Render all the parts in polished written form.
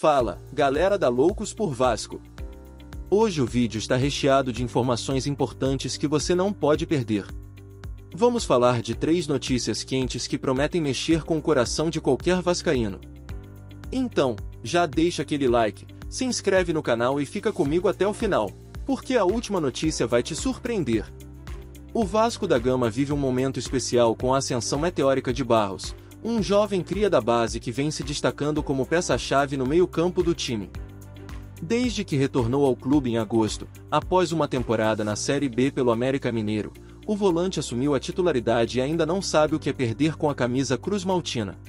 Fala, galera da Loucos por Vasco! Hoje o vídeo está recheado de informações importantes que você não pode perder. Vamos falar de 3 notícias quentes que prometem mexer com o coração de qualquer vascaíno. Então, já deixa aquele like, se inscreve no canal e fica comigo até o final, porque a última notícia vai te surpreender. O Vasco da Gama vive um momento especial com a ascensão meteórica de Barros, um jovem cria da base que vem se destacando como peça-chave no meio-campo do time. Desde que retornou ao clube em agosto, após uma temporada na Série B pelo América Mineiro, o volante assumiu a titularidade e ainda não sabe o que é perder com a camisa cruz-maltina.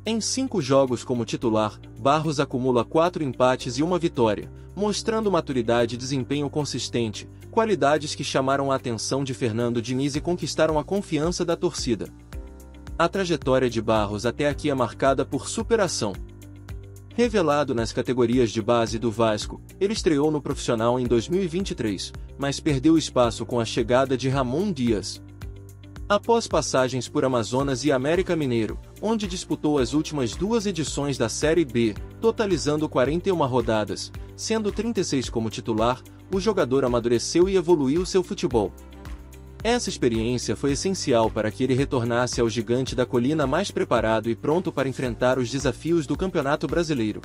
Em 5 jogos como titular, Barros acumula 4 empates e 1 vitória, mostrando maturidade e desempenho consistente, qualidades que chamaram a atenção de Fernando Diniz e conquistaram a confiança da torcida. A trajetória de Barros até aqui é marcada por superação. Revelado nas categorias de base do Vasco, ele estreou no profissional em 2023, mas perdeu espaço com a chegada de Ramon Dias. Após passagens por Amazonas e América Mineiro, onde disputou as últimas 2 edições da Série B, totalizando 41 rodadas, sendo 36 como titular, o jogador amadureceu e evoluiu seu futebol. Essa experiência foi essencial para que ele retornasse ao Gigante da Colina mais preparado e pronto para enfrentar os desafios do Campeonato Brasileiro.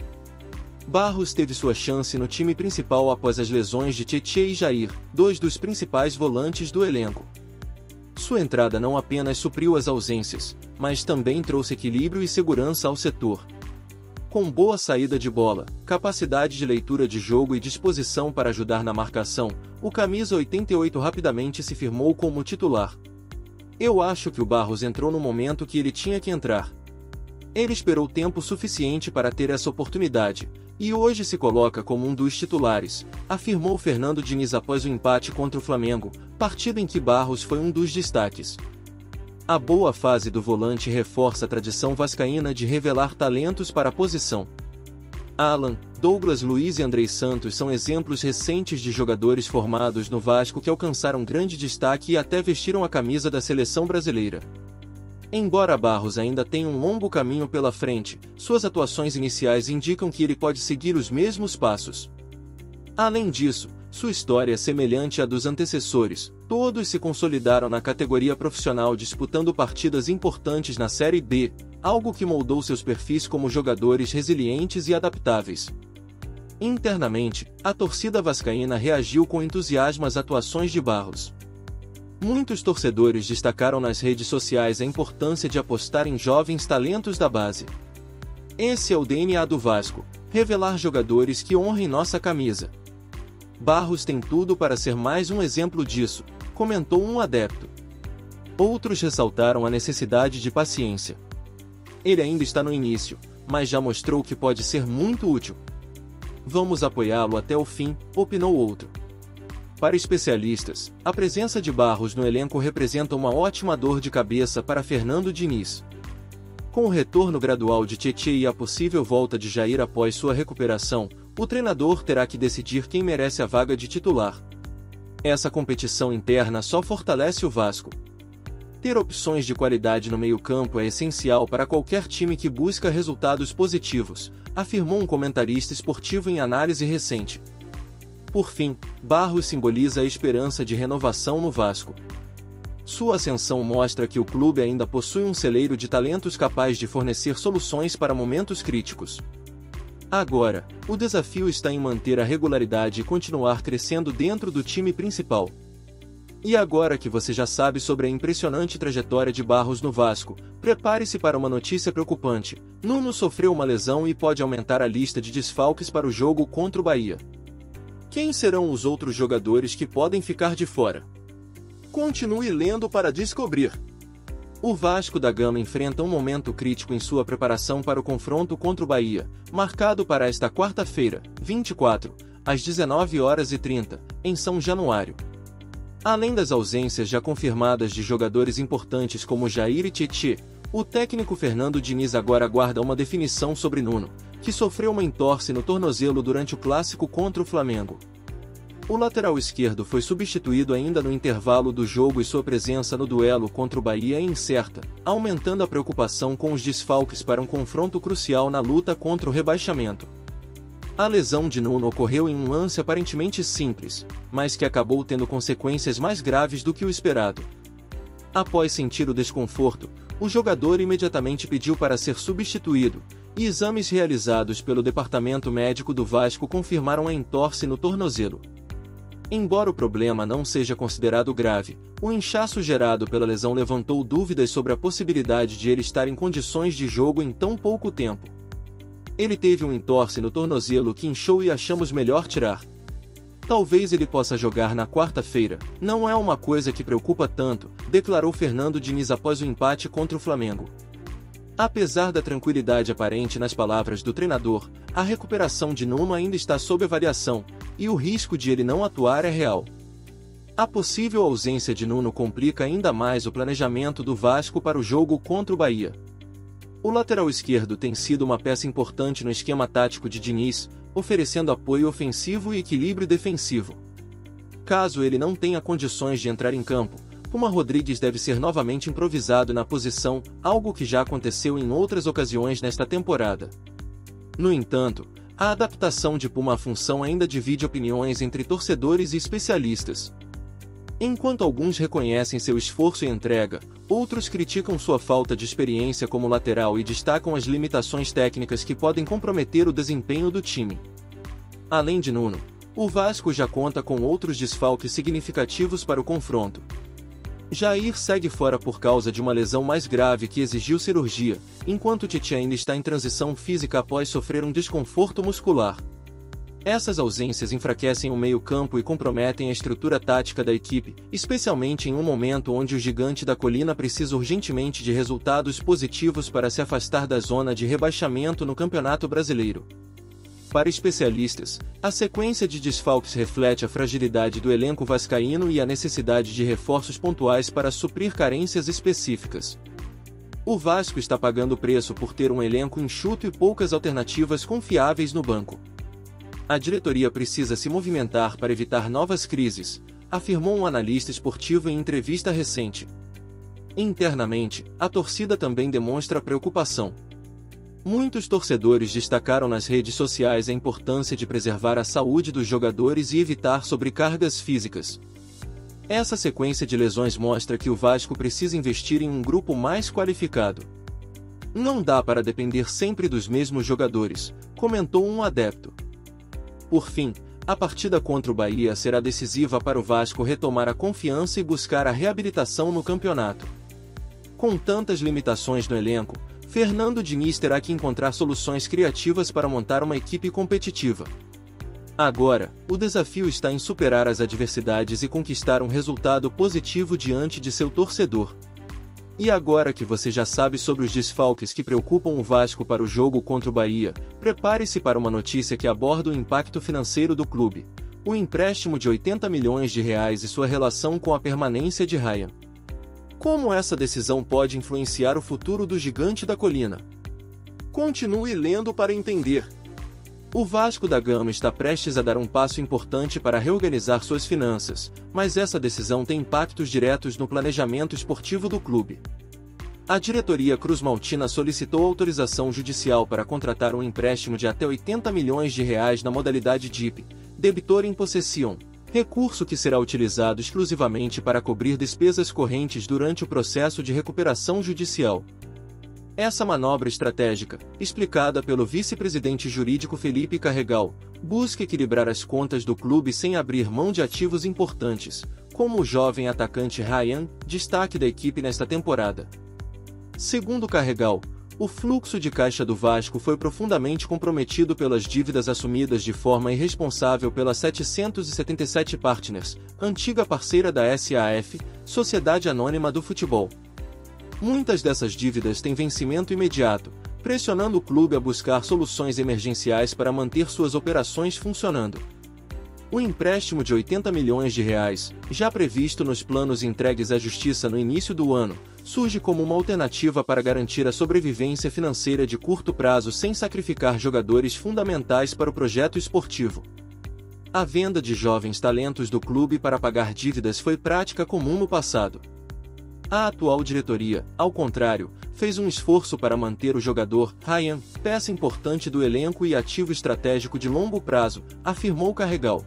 Barros teve sua chance no time principal após as lesões de Tietê e Jair, 2 dos principais volantes do elenco. Sua entrada não apenas supriu as ausências, mas também trouxe equilíbrio e segurança ao setor. Com boa saída de bola, capacidade de leitura de jogo e disposição para ajudar na marcação, o camisa 88 rapidamente se firmou como titular. Eu acho que o Barros entrou no momento que ele tinha que entrar. Ele esperou tempo suficiente para ter essa oportunidade, e hoje se coloca como um dos titulares, afirmou Fernando Diniz após o empate contra o Flamengo, partida em que Barros foi um dos destaques. A boa fase do volante reforça a tradição vascaína de revelar talentos para a posição. Alan, Douglas Luiz e Andrei Santos são exemplos recentes de jogadores formados no Vasco que alcançaram grande destaque e até vestiram a camisa da seleção brasileira. Embora Barros ainda tenha um longo caminho pela frente, suas atuações iniciais indicam que ele pode seguir os mesmos passos. Além disso, sua história é semelhante à dos antecessores, todos se consolidaram na categoria profissional disputando partidas importantes na Série B, algo que moldou seus perfis como jogadores resilientes e adaptáveis. Internamente, a torcida vascaína reagiu com entusiasmo às atuações de Barros. Muitos torcedores destacaram nas redes sociais a importância de apostar em jovens talentos da base. Esse é o DNA do Vasco, revelar jogadores que honrem nossa camisa. Barros tem tudo para ser mais um exemplo disso, comentou um adepto. Outros ressaltaram a necessidade de paciência. Ele ainda está no início, mas já mostrou que pode ser muito útil. Vamos apoiá-lo até o fim, opinou outro. Para especialistas, a presença de Barros no elenco representa uma ótima dor de cabeça para Fernando Diniz. Com o retorno gradual de Tietê e a possível volta de Jair após sua recuperação, o treinador terá que decidir quem merece a vaga de titular. Essa competição interna só fortalece o Vasco. Ter opções de qualidade no meio-campo é essencial para qualquer time que busca resultados positivos, afirmou um comentarista esportivo em análise recente. Por fim, Barros simboliza a esperança de renovação no Vasco. Sua ascensão mostra que o clube ainda possui um celeiro de talentos capaz de fornecer soluções para momentos críticos. Agora, o desafio está em manter a regularidade e continuar crescendo dentro do time principal. E agora que você já sabe sobre a impressionante trajetória de Barros no Vasco, prepare-se para uma notícia preocupante. Nuno sofreu uma lesão e pode aumentar a lista de desfalques para o jogo contra o Bahia. Quem serão os outros jogadores que podem ficar de fora? Continue lendo para descobrir. O Vasco da Gama enfrenta um momento crítico em sua preparação para o confronto contra o Bahia, marcado para esta quarta-feira, 24, às 19h30, em São Januário. Além das ausências já confirmadas de jogadores importantes como Jair e Tietê, o técnico Fernando Diniz agora aguarda uma definição sobre Nuno, que sofreu uma entorse no tornozelo durante o clássico contra o Flamengo. O lateral esquerdo foi substituído ainda no intervalo do jogo e sua presença no duelo contra o Bahia é incerta, aumentando a preocupação com os desfalques para um confronto crucial na luta contra o rebaixamento. A lesão de Nuno ocorreu em um lance aparentemente simples, mas que acabou tendo consequências mais graves do que o esperado. Após sentir o desconforto, o jogador imediatamente pediu para ser substituído, e exames realizados pelo departamento médico do Vasco confirmaram a entorse no tornozelo. Embora o problema não seja considerado grave, o inchaço gerado pela lesão levantou dúvidas sobre a possibilidade de ele estar em condições de jogo em tão pouco tempo. Ele teve um entorse no tornozelo que inchou e achamos melhor tirar. Talvez ele possa jogar na quarta-feira, não é uma coisa que preocupa tanto, declarou Fernando Diniz após o empate contra o Flamengo. Apesar da tranquilidade aparente nas palavras do treinador, a recuperação de Nuno ainda está sob avaliação, e o risco de ele não atuar é real. A possível ausência de Nuno complica ainda mais o planejamento do Vasco para o jogo contra o Bahia. O lateral esquerdo tem sido uma peça importante no esquema tático de Diniz, oferecendo apoio ofensivo e equilíbrio defensivo. Caso ele não tenha condições de entrar em campo, Puma Rodrigues deve ser novamente improvisado na posição, algo que já aconteceu em outras ocasiões nesta temporada. No entanto, a adaptação de Puma à função ainda divide opiniões entre torcedores e especialistas. Enquanto alguns reconhecem seu esforço e entrega, outros criticam sua falta de experiência como lateral e destacam as limitações técnicas que podem comprometer o desempenho do time. Além de Nuno, o Vasco já conta com outros desfalques significativos para o confronto. Jair segue fora por causa de uma lesão mais grave que exigiu cirurgia, enquanto Tite ainda está em transição física após sofrer um desconforto muscular. Essas ausências enfraquecem o meio-campo e comprometem a estrutura tática da equipe, especialmente em um momento onde o Gigante da Colina precisa urgentemente de resultados positivos para se afastar da zona de rebaixamento no Campeonato Brasileiro. Para especialistas, a sequência de desfalques reflete a fragilidade do elenco vascaíno e a necessidade de reforços pontuais para suprir carências específicas. O Vasco está pagando preço por ter um elenco enxuto e poucas alternativas confiáveis no banco. A diretoria precisa se movimentar para evitar novas crises, afirmou um analista esportivo em entrevista recente. Internamente, a torcida também demonstra preocupação. Muitos torcedores destacaram nas redes sociais a importância de preservar a saúde dos jogadores e evitar sobrecargas físicas. Essa sequência de lesões mostra que o Vasco precisa investir em um grupo mais qualificado. Não dá para depender sempre dos mesmos jogadores, comentou um adepto. Por fim, a partida contra o Bahia será decisiva para o Vasco retomar a confiança e buscar a reabilitação no campeonato. Com tantas limitações no elenco, Fernando Diniz terá que encontrar soluções criativas para montar uma equipe competitiva. Agora, o desafio está em superar as adversidades e conquistar um resultado positivo diante de seu torcedor. E agora que você já sabe sobre os desfalques que preocupam o Vasco para o jogo contra o Bahia, prepare-se para uma notícia que aborda o impacto financeiro do clube, o empréstimo de 80 milhões de reais e sua relação com a permanência de Ryan. Como essa decisão pode influenciar o futuro do Gigante da Colina? Continue lendo para entender. O Vasco da Gama está prestes a dar um passo importante para reorganizar suas finanças, mas essa decisão tem impactos diretos no planejamento esportivo do clube. A diretoria cruzmaltina solicitou autorização judicial para contratar um empréstimo de até 80 milhões de reais na modalidade DIP, debitor in possession, recurso que será utilizado exclusivamente para cobrir despesas correntes durante o processo de recuperação judicial. Essa manobra estratégica, explicada pelo vice-presidente jurídico Felipe Carregal, busca equilibrar as contas do clube sem abrir mão de ativos importantes, como o jovem atacante Ryan, destaque da equipe nesta temporada. Segundo Carregal, o fluxo de caixa do Vasco foi profundamente comprometido pelas dívidas assumidas de forma irresponsável pela 777 Partners, antiga parceira da SAF, Sociedade Anônima do Futebol. Muitas dessas dívidas têm vencimento imediato, pressionando o clube a buscar soluções emergenciais para manter suas operações funcionando. O empréstimo de 80 milhões de reais, já previsto nos planos entregues à Justiça no início do ano, surge como uma alternativa para garantir a sobrevivência financeira de curto prazo sem sacrificar jogadores fundamentais para o projeto esportivo. A venda de jovens talentos do clube para pagar dívidas foi prática comum no passado. A atual diretoria, ao contrário, fez um esforço para manter o jogador Ryan, peça importante do elenco e ativo estratégico de longo prazo, afirmou Carregal.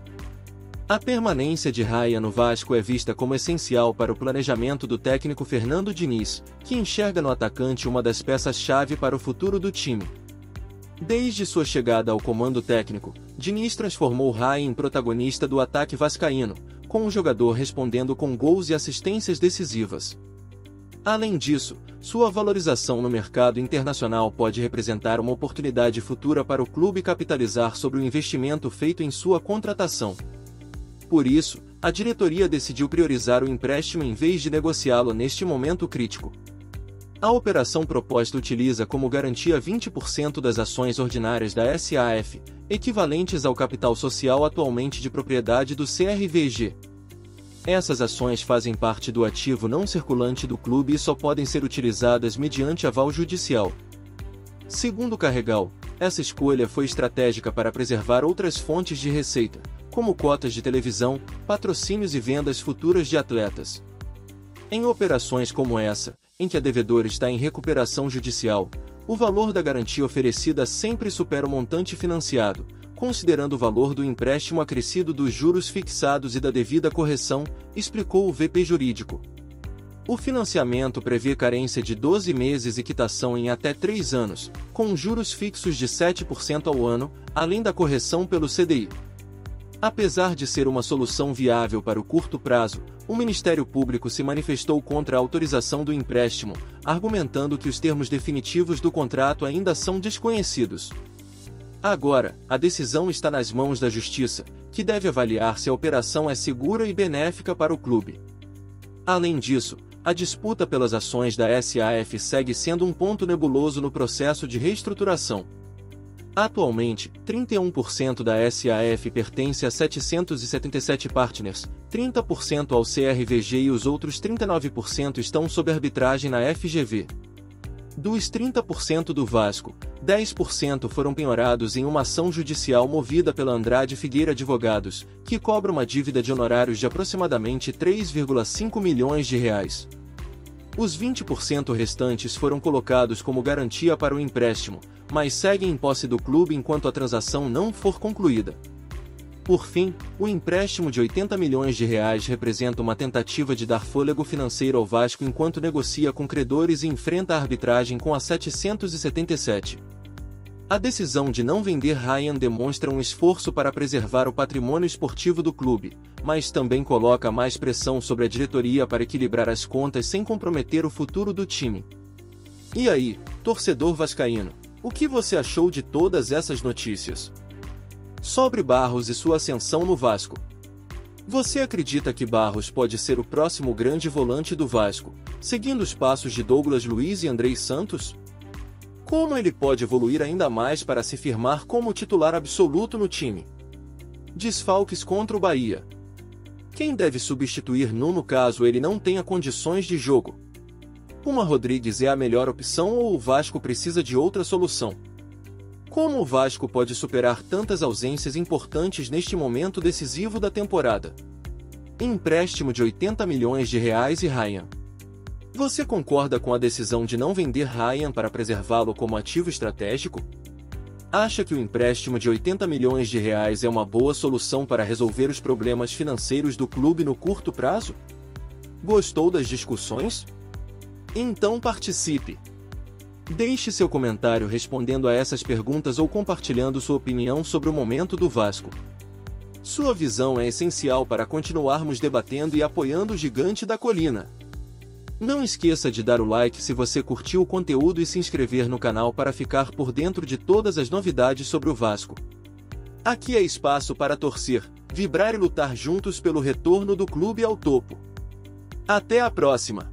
A permanência de Ryan no Vasco é vista como essencial para o planejamento do técnico Fernando Diniz, que enxerga no atacante uma das peças-chave para o futuro do time. Desde sua chegada ao comando técnico, Diniz transformou Ryan em protagonista do ataque vascaíno, com o jogador respondendo com gols e assistências decisivas. Além disso, sua valorização no mercado internacional pode representar uma oportunidade futura para o clube capitalizar sobre o investimento feito em sua contratação. Por isso, a diretoria decidiu priorizar o empréstimo em vez de negociá-lo neste momento crítico. A operação proposta utiliza como garantia 20% das ações ordinárias da SAF, equivalentes ao capital social atualmente de propriedade do CRVG. Essas ações fazem parte do ativo não circulante do clube e só podem ser utilizadas mediante aval judicial. Segundo Carregal, essa escolha foi estratégica para preservar outras fontes de receita, como cotas de televisão, patrocínios e vendas futuras de atletas. Em operações como essa, em que a devedora está em recuperação judicial, o valor da garantia oferecida sempre supera o montante financiado, considerando o valor do empréstimo acrescido dos juros fixados e da devida correção, explicou o VP Jurídico. O financiamento prevê carência de 12 meses e quitação em até 3 anos, com juros fixos de 7% ao ano, além da correção pelo CDI. Apesar de ser uma solução viável para o curto prazo, o Ministério Público se manifestou contra a autorização do empréstimo, argumentando que os termos definitivos do contrato ainda são desconhecidos. Agora, a decisão está nas mãos da Justiça, que deve avaliar se a operação é segura e benéfica para o clube. Além disso, a disputa pelas ações da SAF segue sendo um ponto nebuloso no processo de reestruturação. Atualmente, 31% da SAF pertence a 777 partners, 30% ao CRVG e os outros 39% estão sob arbitragem na FGV. Dos 30% do Vasco, 10% foram penhorados em uma ação judicial movida pela Andrade Figueira Advogados, que cobra uma dívida de honorários de aproximadamente 3,5 milhões de reais. Os 20% restantes foram colocados como garantia para o empréstimo, mas seguem em posse do clube enquanto a transação não for concluída. Por fim, o empréstimo de 80 milhões de reais representa uma tentativa de dar fôlego financeiro ao Vasco enquanto negocia com credores e enfrenta a arbitragem com a 777. A decisão de não vender Ryan demonstra um esforço para preservar o patrimônio esportivo do clube, mas também coloca mais pressão sobre a diretoria para equilibrar as contas sem comprometer o futuro do time. E aí, torcedor vascaíno, o que você achou de todas essas notícias? Sobre Barros e sua ascensão no Vasco. Você acredita que Barros pode ser o próximo grande volante do Vasco, seguindo os passos de Douglas Luiz e Andrei Santos? Como ele pode evoluir ainda mais para se firmar como titular absoluto no time? Desfalques contra o Bahia. Quem deve substituir Nuno caso ele não tenha condições de jogo? Puma Rodrigues é a melhor opção ou o Vasco precisa de outra solução? Como o Vasco pode superar tantas ausências importantes neste momento decisivo da temporada? Empréstimo de 80 milhões de reais e Ryan. Você concorda com a decisão de não vender Ryan para preservá-lo como ativo estratégico? Acha que o empréstimo de 80 milhões de reais é uma boa solução para resolver os problemas financeiros do clube no curto prazo? Gostou das discussões? Então participe! Deixe seu comentário respondendo a essas perguntas ou compartilhando sua opinião sobre o momento do Vasco. Sua visão é essencial para continuarmos debatendo e apoiando o Gigante da Colina. Não esqueça de dar o like se você curtiu o conteúdo e se inscrever no canal para ficar por dentro de todas as novidades sobre o Vasco. Aqui é espaço para torcer, vibrar e lutar juntos pelo retorno do clube ao topo. Até a próxima!